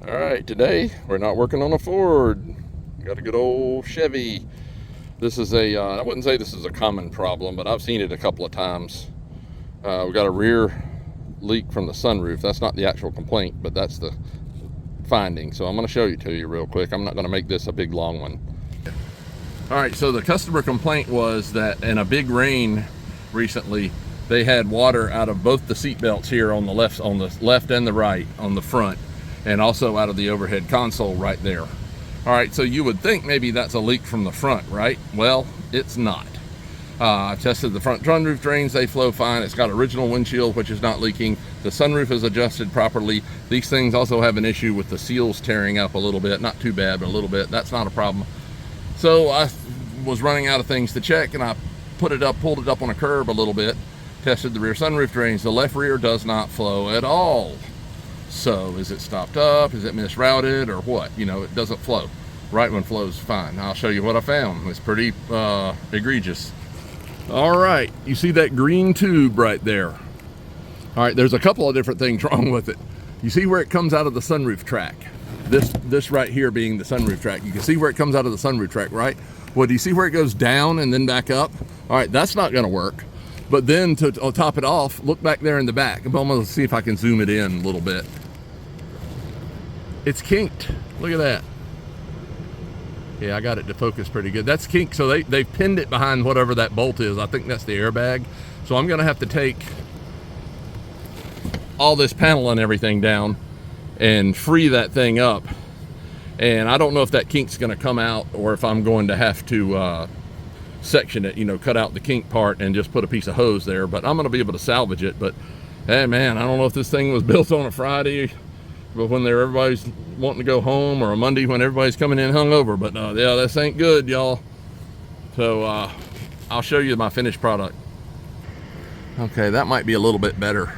All right, today we're not working on a Ford. We got a good old Chevy. This is I wouldn't say this is a common problem, but I've seen it a couple of times. We got a rear leak from the sunroof. That's not the actual complaint, but that's the finding. So I'm going to show you to you real quick. I'm not going to make this a big long one. All right, so the customer complaint was that in a big rain recently, they had water out of both the seat belts here on the left and the right on the front, and also out of the overhead console right there. All right, so you would think maybe that's a leak from the front, right? Well, it's not. I tested the front sunroof drains, they flow fine. It's got original windshield, which is not leaking. The sunroof is adjusted properly. These things also have an issue with the seals tearing up a little bit. Not too bad, but a little bit. That's not a problem. So I was running out of things to check, and I pulled it up on a curb a little bit, tested the rear sunroof drains. The left rear does not flow at all. So is it stopped up? Is it misrouted or what? You know, it doesn't flow. Right one flows fine. I'll show you what I found. It's pretty egregious. All right, you see that green tube right there? All right, there's a couple of different things wrong with it. You see where it comes out of the sunroof track? This right here being the sunroof track. You can see where it comes out of the sunroof track, right? Well, do you see where it goes down and then back up? All right, that's not gonna work. But then to top it off, look back there in the back. I'm gonna see if I can zoom it in a little bit. It's kinked. Look at that. Yeah, I got it to focus pretty good. That's kinked, so they've pinned it behind whatever that bolt is. I think that's the airbag. So I'm gonna have to take all this panel and everything down and free that thing up. And I don't know if that kink's gonna come out or if I'm going to have to section it, you know, cut out the kink part and just put a piece of hose there, but I'm gonna be able to salvage it. But hey man, I don't know if this thing was built on a Friday, but when everybody's wanting to go home, or a Monday when everybody's coming in hungover. But yeah, this ain't good, y'all. So I'll show you my finished product. Okay, that might be a little bit better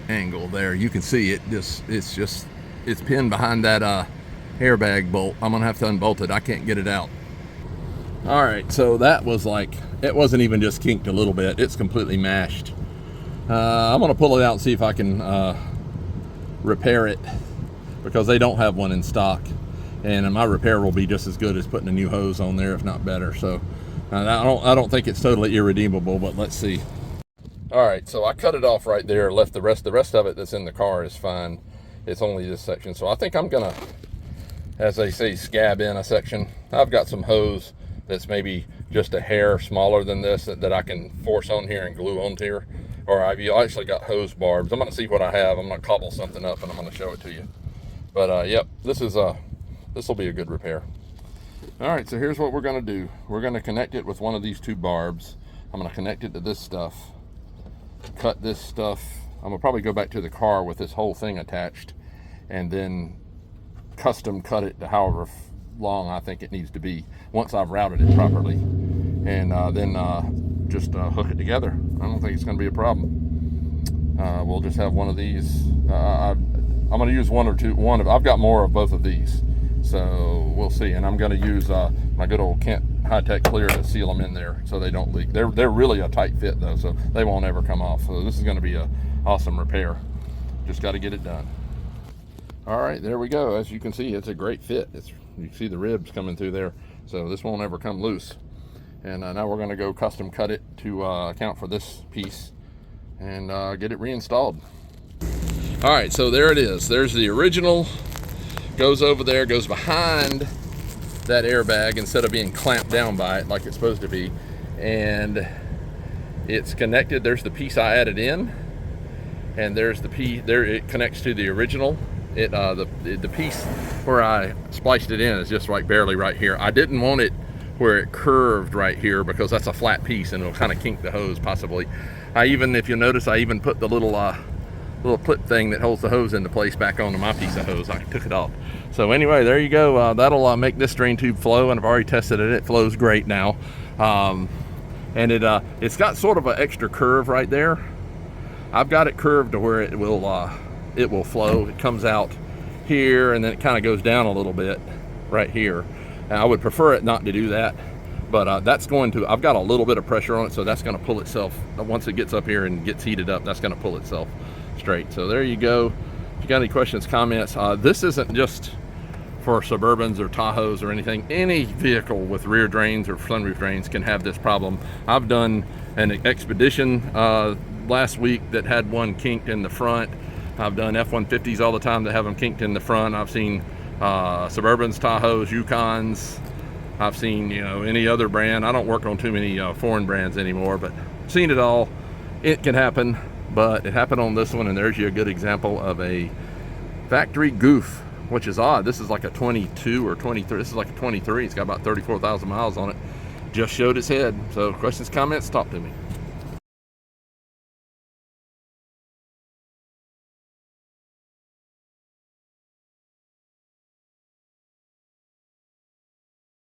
angle there. You can see it it's pinned behind that airbag bolt. I'm gonna have to unbolt it. I can't get it out. All right, so that was like, it wasn't even just kinked a little bit, it's completely mashed. I'm gonna pull it out and see if I can repair it, because they don't have one in stock, and my repair will be just as good as putting a new hose on there, if not better. So I don't think it's totally irredeemable, but let's see. All right, so I cut it off right there, left the rest of it that's in the car is fine. It's only this section, so I think I'm gonna, as they say, scab in a section. I've got some hose that's maybe just a hair smaller than this that I can force on here and glue onto here. Or I've actually got hose barbs. I'm gonna see what I have. I'm gonna cobble something up and I'm gonna show it to you. But yep, this will be a good repair. All right, so here's what we're gonna do. We're gonna connect it with one of these two barbs. I'm gonna connect it to this stuff, cut this stuff. I'm gonna probably go back to the car with this whole thing attached, and then custom cut it to however long I think it needs to be once I've routed it properly, and then just hook it together. I don't think it's going to be a problem. We'll just have one of these. I'm going to use I've got more of both of these, so we'll see. And I'm going to use my good old Kent high-tech clear to seal them in there so they don't leak. They're really a tight fit though, so they won't ever come off. So this is going to be a awesome repair. Just got to get it done. All right, there we go. As you can see, it's a great fit. You see the ribs coming through there, so this won't ever come loose. And now we're going to go custom cut it to account for this piece and get it reinstalled. All right, so there it is. There's the original. Goes over there, goes behind that airbag instead of being clamped down by it like it's supposed to be. And it's connected. There's the piece I added in, and there's the piece there. It connects to the original. The piece where I spliced it in is just like barely right here. I didn't want it where it curved right here because that's a flat piece and it'll kind of kink the hose possibly. If you notice, I even put the little clip thing that holds the hose into place back onto my piece of hose. I took it off. So anyway, there you go. That'll make this drain tube flow, and I've already tested it. It flows great now. And it's got sort of an extra curve right there. I've got it curved to where it will flow. It comes out here and then it kind of goes down a little bit right here. And I would prefer it not to do that, but I've got a little bit of pressure on it, so that's going to pull itself. Once it gets up here and gets heated up, that's going to pull itself straight. So there you go. If you got any questions, comments, this isn't just for Suburbans or Tahoes or anything. Any vehicle with rear drains or sunroof drains can have this problem. I've done an expedition last week that had one kinked in the front. I've done F-150s all the time that have them kinked in the front. I've seen Suburbans, Tahoes, Yukons. I've seen, you know, any other brand. I don't work on too many foreign brands anymore, but seen it all. It can happen, but it happened on this one, and there's you a good example of a factory goof, which is odd. This is like a 22 or 23. This is like a 23. It's got about 34,000 miles on it. Just showed its head. So questions, comments, talk to me.